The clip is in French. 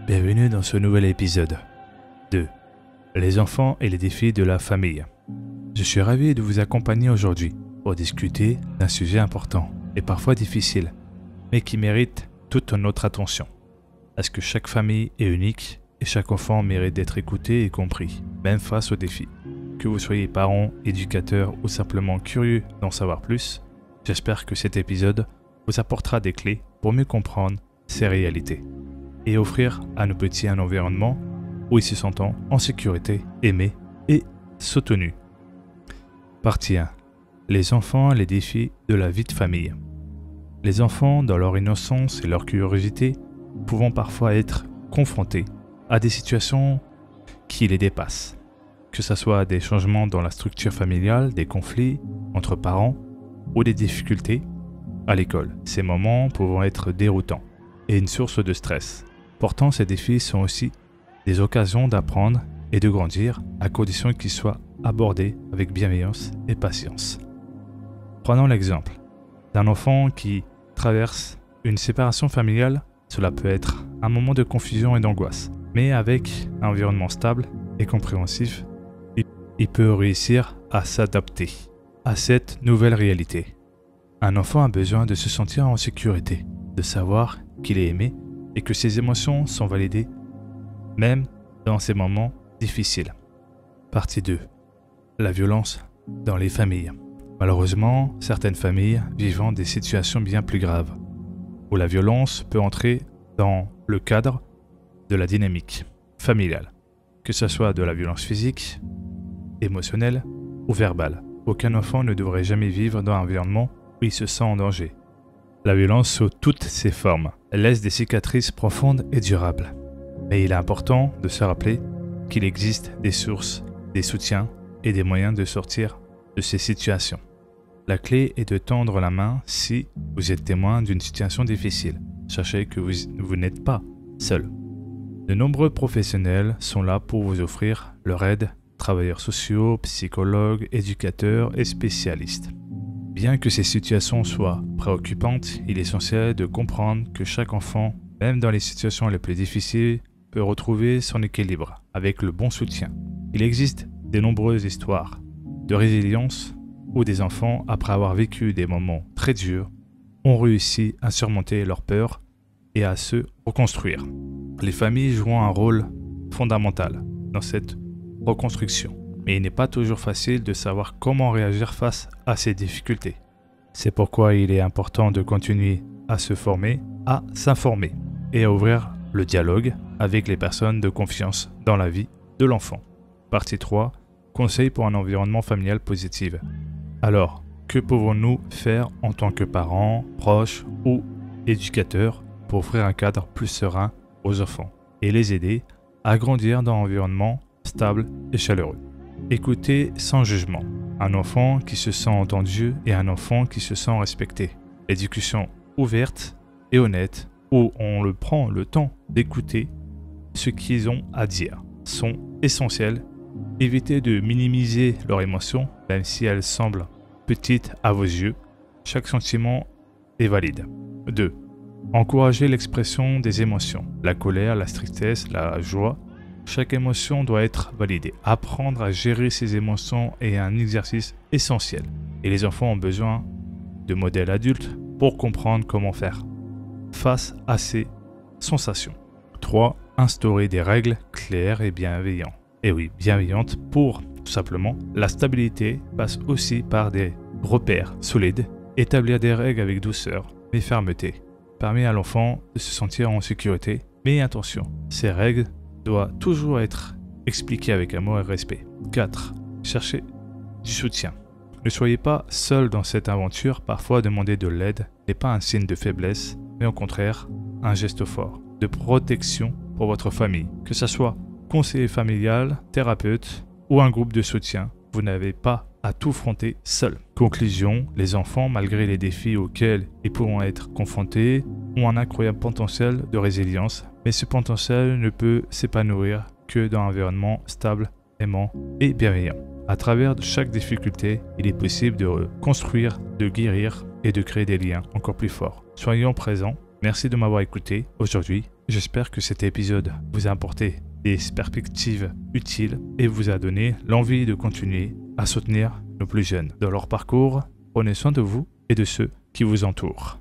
Bienvenue dans ce nouvel épisode 2. Les enfants et les défis de la famille. Je suis ravi de vous accompagner aujourd'hui pour discuter d'un sujet important et parfois difficile, mais qui mérite toute notre attention. Parce que chaque famille est unique et chaque enfant mérite d'être écouté et compris, même face aux défis. Que vous soyez parents, éducateurs ou simplement curieux d'en savoir plus, j'espère que cet épisode vous apportera des clés pour mieux comprendre ces réalités et offrir à nos petits un environnement où ils se sentent en sécurité, aimés et soutenus. Partie 1. Les enfants, les défis de la vie de famille. Les enfants, dans leur innocence et leur curiosité, pouvant parfois être confrontés à des situations qui les dépassent. Que ce soit des changements dans la structure familiale, des conflits entre parents ou des difficultés à l'école. Ces moments pouvant être déroutants et une source de stress. Pourtant, ces défis sont aussi des occasions d'apprendre et de grandir à condition qu'ils soient abordés avec bienveillance et patience. Prenons l'exemple d'un enfant qui traverse une séparation familiale. Cela peut être un moment de confusion et d'angoisse, mais avec un environnement stable et compréhensif, il peut réussir à s'adapter à cette nouvelle réalité. Un enfant a besoin de se sentir en sécurité, de savoir qu'il est aimé et que ses émotions sont validées, même dans ces moments difficiles. Partie 2. La violence dans les familles. Malheureusement, certaines familles vivent des situations bien plus graves, où la violence peut entrer dans le cadre de la dynamique familiale, que ce soit de la violence physique, émotionnelle ou verbale. Aucun enfant ne devrait jamais vivre dans un environnement où il se sent en danger. La violence sous toutes ses formes, elle laisse des cicatrices profondes et durables. Mais il est important de se rappeler qu'il existe des sources, des soutiens et des moyens de sortir de ces situations. La clé est de tendre la main si vous êtes témoin d'une situation difficile. Sachez que vous n'êtes pas seul. De nombreux professionnels sont là pour vous offrir leur aide, travailleurs sociaux, psychologues, éducateurs et spécialistes. Bien que ces situations soient préoccupantes, il est essentiel de comprendre que chaque enfant, même dans les situations les plus difficiles, peut retrouver son équilibre avec le bon soutien. Il existe de nombreuses histoires de résilience où des enfants, après avoir vécu des moments très durs, ont réussi à surmonter leurs peurs et à se reconstruire. Les familles jouent un rôle fondamental dans cette reconstruction, mais il n'est pas toujours facile de savoir comment réagir face à ces difficultés. C'est pourquoi il est important de continuer à se former, à s'informer et à ouvrir le dialogue avec les personnes de confiance dans la vie de l'enfant. Partie 3. Conseils pour un environnement familial positif. Alors, que pouvons-nous faire en tant que parents, proches ou éducateurs pour offrir un cadre plus serein aux enfants et les aider à grandir dans un environnement stable et chaleureux? Écoutez sans jugement. Un enfant qui se sent entendu et un enfant qui se sent respecté. L'éducation ouverte et honnête où on prend le temps d'écouter ce qu'ils ont à dire sont essentiels. Évitez de minimiser leurs émotions, même si elles semblent petites à vos yeux. Chaque sentiment est valide. 2. Encouragez l'expression des émotions. La colère, la tristesse, la joie. Chaque émotion doit être validée. Apprendre à gérer ses émotions est un exercice essentiel. Et les enfants ont besoin de modèles adultes pour comprendre comment faire face à ces sensations. 3. Instaurer des règles claires et bienveillantes. Et oui, bienveillantes pour, tout simplement, la stabilité passe aussi par des repères solides. Établir des règles avec douceur mais fermeté permet à l'enfant de se sentir en sécurité. Mais attention, ces règles doit toujours être expliqué avec amour et respect. 4. Cherchez du soutien. Ne soyez pas seul dans cette aventure. Parfois, demander de l'aide n'est pas un signe de faiblesse, mais au contraire, un geste fort de protection pour votre famille. Que ce soit conseiller familial, thérapeute ou un groupe de soutien, vous n'avez pas à tout affronter seul. Conclusion, les enfants, malgré les défis auxquels ils pourront être confrontés, ont un incroyable potentiel de résilience, mais ce potentiel ne peut s'épanouir que dans un environnement stable, aimant et bienveillant. À travers chaque difficulté, il est possible de reconstruire, de guérir et de créer des liens encore plus forts. Soyons présents. Merci de m'avoir écouté aujourd'hui J'espère que cet épisode vous a apporté des perspectives utiles et vous a donné l'envie de continuer à soutenir nos plus jeunes dans leur parcours. Prenez soin de vous et de ceux qui vous entourent.